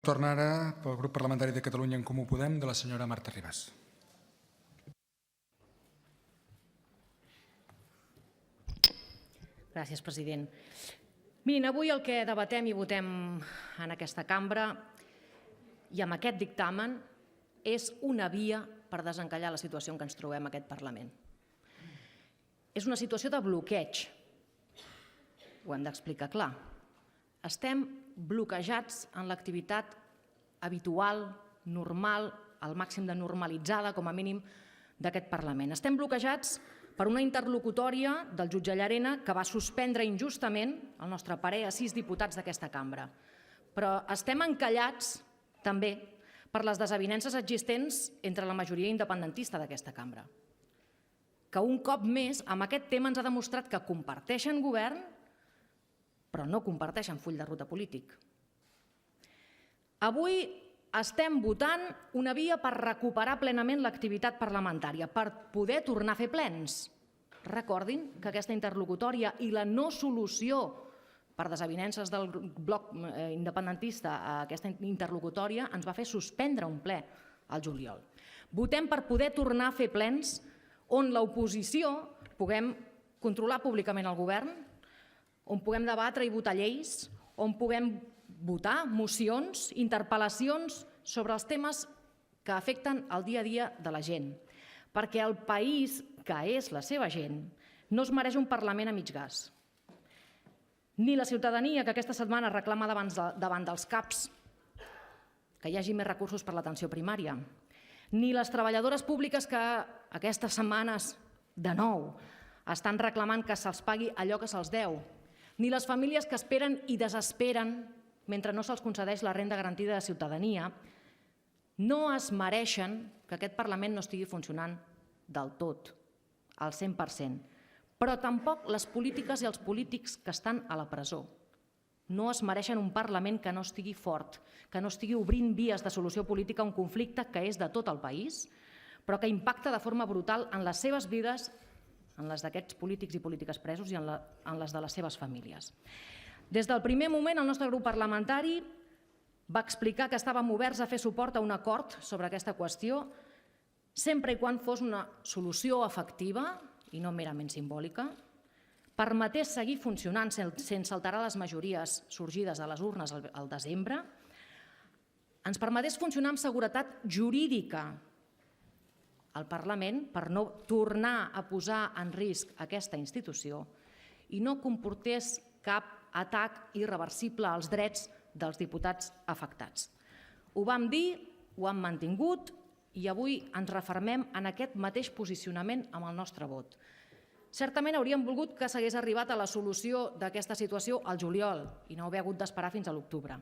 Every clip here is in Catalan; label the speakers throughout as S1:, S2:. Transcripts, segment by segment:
S1: Torna ara pel grup parlamentari de Catalunya en Comú Podem, de la senyora Marta Ribas.
S2: Gràcies, president. Mirin, avui el que debatem i votem en aquesta cambra i amb aquest dictamen és una via per desencallar la situació en què ens trobem en aquest Parlament. És una situació de bloqueig. Ho hem d'explicar clar. Estem bloquejats en l'activitat habitual, normal, al màxim de normalitzada, com a mínim, d'aquest Parlament. Estem bloquejats per una interlocutòria del jutge Llarena que va suspendre injustament, al nostre parer, a 6 diputats d'aquesta cambra. Però estem encallats, també, per les desavinences existents entre la majoria independentista d'aquesta cambra, que un cop més, amb aquest tema, ens ha demostrat que comparteixen govern, però no comparteixen full de ruta polític. Avui estem votant una via per recuperar plenament l'activitat parlamentària, per poder tornar a fer plens. Recordin que aquesta interlocutòria i la no solució per desavinences del bloc independentista a aquesta interlocutòria ens va fer suspendre un ple al juliol. Votem per poder tornar a fer plens on l'oposició puguem controlar públicament el govern, on puguem debatre i votar lleis, on puguem votar mocions, interpel·lacions sobre els temes que afecten el dia a dia de la gent. Perquè el país, que és la seva gent, no es mereix un Parlament a mig gas. Ni la ciutadania, que aquesta setmana reclama davant dels CAPs que hi hagi més recursos per l'atenció primària, ni les treballadores públiques que aquestes setmanes, de nou, estan reclamant que se'ls pagui allò que se'ls deu, ni les famílies que esperen i desesperen mentre no se'ls concedeix la renda garantida de ciutadania, no es mereixen que aquest Parlament no estigui funcionant del tot, al 100%, però tampoc les polítiques i els polítics que estan a la presó. No es mereixen un Parlament que no estigui fort, que no estigui obrint vies de solució política a un conflicte que és de tot el país, però que impacta de forma brutal en les seves vides, en les d'aquests polítics i polítiques presos i en les de les seves famílies. Des del primer moment, el nostre grup parlamentari va explicar que estàvem oberts a fer suport a un acord sobre aquesta qüestió, sempre i quan fos una solució efectiva i no merament simbòlica, permetés seguir funcionant sense alterar les majories sorgides a les urnes al desembre, ens permetés funcionar amb seguretat jurídica al Parlament per no tornar a posar en risc aquesta institució i no comportés cap atac irreversible als drets dels diputats afectats. Ho vam dir, ho hem mantingut i avui ens refermem en aquest mateix posicionament amb el nostre vot. Certament hauríem volgut que s'hagués arribat a la solució d'aquesta situació al juliol i no haver hagut d'esperar fins a l'octubre.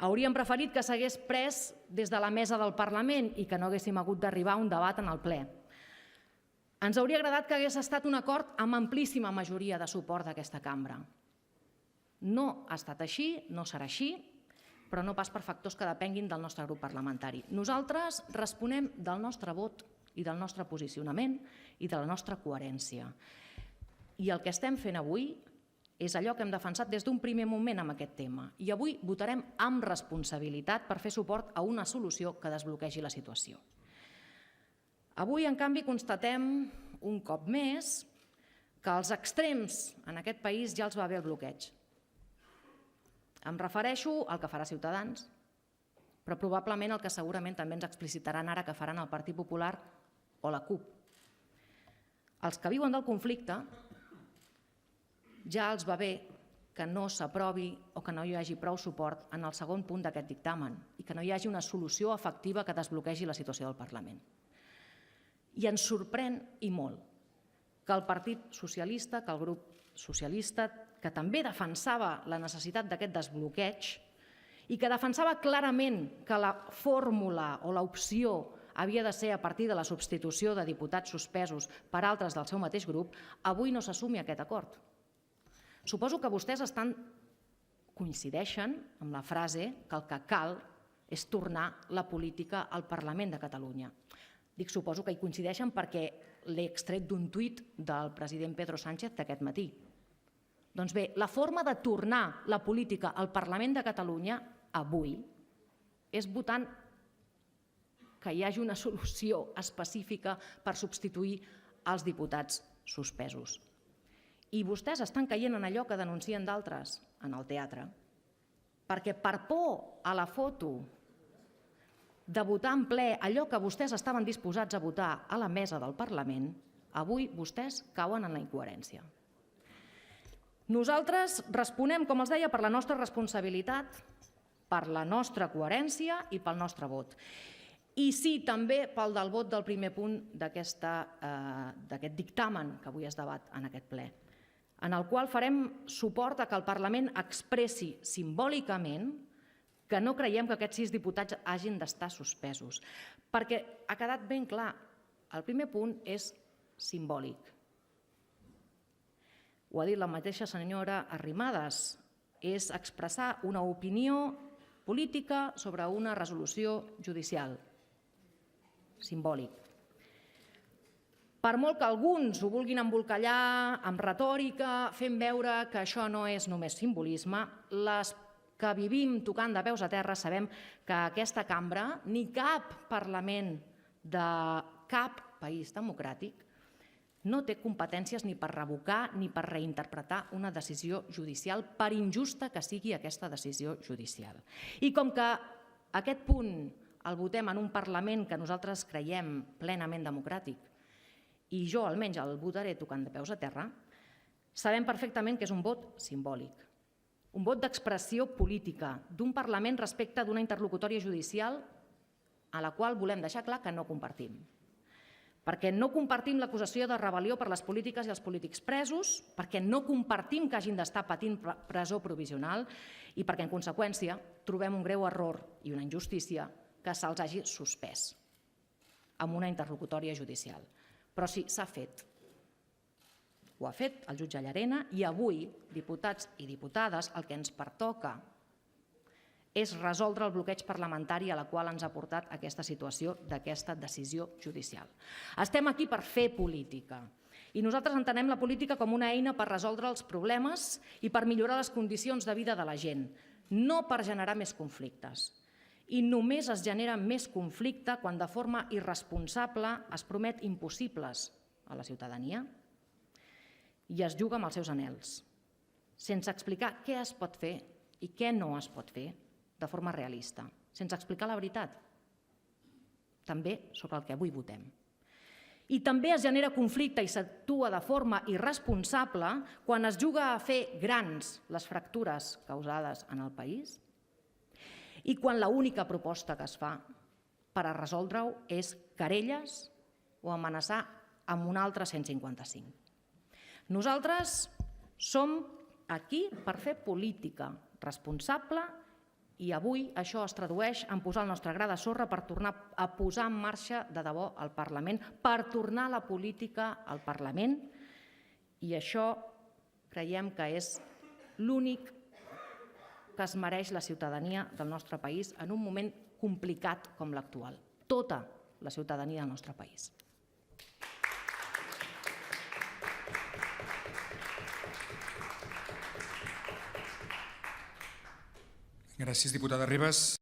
S2: Hauríem preferit que s'hagués pres des de la mesa del Parlament i que no haguéssim hagut d'arribar a un debat en el ple. Ens hauria agradat que hagués estat un acord amb amplíssima majoria de suport d'aquesta cambra. No ha estat així, no serà així, però no pas per factors que depenguin del nostre grup parlamentari. Nosaltres responem del nostre vot i del nostre posicionament i de la nostra coherència. I el que estem fent avui és allò que hem defensat des d'un primer moment amb aquest tema. I avui votarem amb responsabilitat per fer suport a una solució que desbloquegi la situació. Avui, en canvi, constatem un cop més que als extrems en aquest país ja els va bé el bloqueig. Em refereixo al que farà Ciutadans, però probablement el que segurament també ens explicitaran ara que faran el Partit Popular o la CUP. Els que viuen del conflicte ja els va bé que no s'aprovi o que no hi hagi prou suport en el segon punt d'aquest dictamen i que no hi hagi una solució efectiva que desbloquegi la situació del Parlament. I ens sorprèn i molt que el Partit Socialista, que el grup socialista, que també defensava la necessitat d'aquest desbloqueig i que defensava clarament que la fórmula o l'opció havia de ser a partir de la substitució de diputats suspesos per altres del seu mateix grup, avui no s'assumi aquest acord. Suposo que vostès coincideixen amb la frase que el que cal és tornar la política al Parlament de Catalunya. Dic suposo que hi coincideixen perquè l'he extret d'un tuit del president Pedro Sánchez d'aquest matí. Doncs bé, la forma de tornar la política al Parlament de Catalunya avui és votant que hi hagi una solució específica per substituir els diputats suspesos. I vostès estan caient en allò que denuncien d'altres, en el teatre, perquè per por a la foto de votar en ple allò que vostès estaven disposats a votar a la mesa del Parlament, avui vostès cauen en la incoherència. Nosaltres responem, com els deia, per la nostra responsabilitat, per la nostra coherència i pel nostre vot. I sí, també pel del vot del primer punt d'aquest dictamen que avui es debat en aquest ple, en el qual farem suport a que el Parlament expressi simbòlicament que no creiem que aquests 6 diputats hagin d'estar suspesos, perquè ha quedat ben clar, el primer punt és simbòlic. Ho ha dit la mateixa senyora Arrimadas, és expressar una opinió política sobre una resolució judicial. Simbòlic. Per molt que alguns ho vulguin embolcallar amb retòrica, fent veure que això no és només simbolisme, les que vivim tocant de peus a terra sabem que aquesta cambra, ni cap parlament de cap país democràtic, no té competències ni per revocar ni per reinterpretar una decisió judicial, per injusta que sigui aquesta decisió judicial. I com que aquest punt el votem en un Parlament que nosaltres creiem plenament democràtic, i jo almenys el votaré tocant de peus a terra, sabem perfectament que és un vot simbòlic, un vot d'expressió política d'un Parlament respecte d'una interlocutòria judicial a la qual volem deixar clar que no compartim. Perquè no compartim l'acusació de rebel·lió per les polítiques i els polítics presos, perquè no compartim que hagin d'estar patint presó provisional i perquè, en conseqüència, trobem un greu error i una injustícia que se'ls hagi suspès amb una interlocutòria judicial. Però sí, s'ha fet. Ho ha fet el jutge Llarena i avui, diputats i diputades, el que ens pertoca és resoldre el bloqueig parlamentari a la qual ens ha portat aquesta situació d'aquesta decisió judicial. Estem aquí per fer política i nosaltres entenem la política com una eina per resoldre els problemes i per millorar les condicions de vida de la gent, no per generar més conflictes. I només es genera més conflicte quan de forma irresponsable es promet impossibles a la ciutadania i es juga amb els seus anhels, sense explicar què es pot fer i què no es pot fer de forma realista, sense explicar la veritat, també sobre el que avui votem. I també es genera conflicte i s'actua de forma irresponsable quan es juga a fer grans les fractures causades en el país i quan l'única proposta que es fa per a resoldre-ho és querelles o amenaçar amb un altre 155. Nosaltres som aquí per fer política responsable i avui això es tradueix en posar el nostre gra de sorra per tornar a posar en marxa de debò el Parlament, per tornar la política al Parlament, i això creiem que és l'únic que es mereix la ciutadania del nostre país en un moment complicat com l'actual. Tota la ciutadania del nostre país.
S1: Gràcies, diputada Ribas.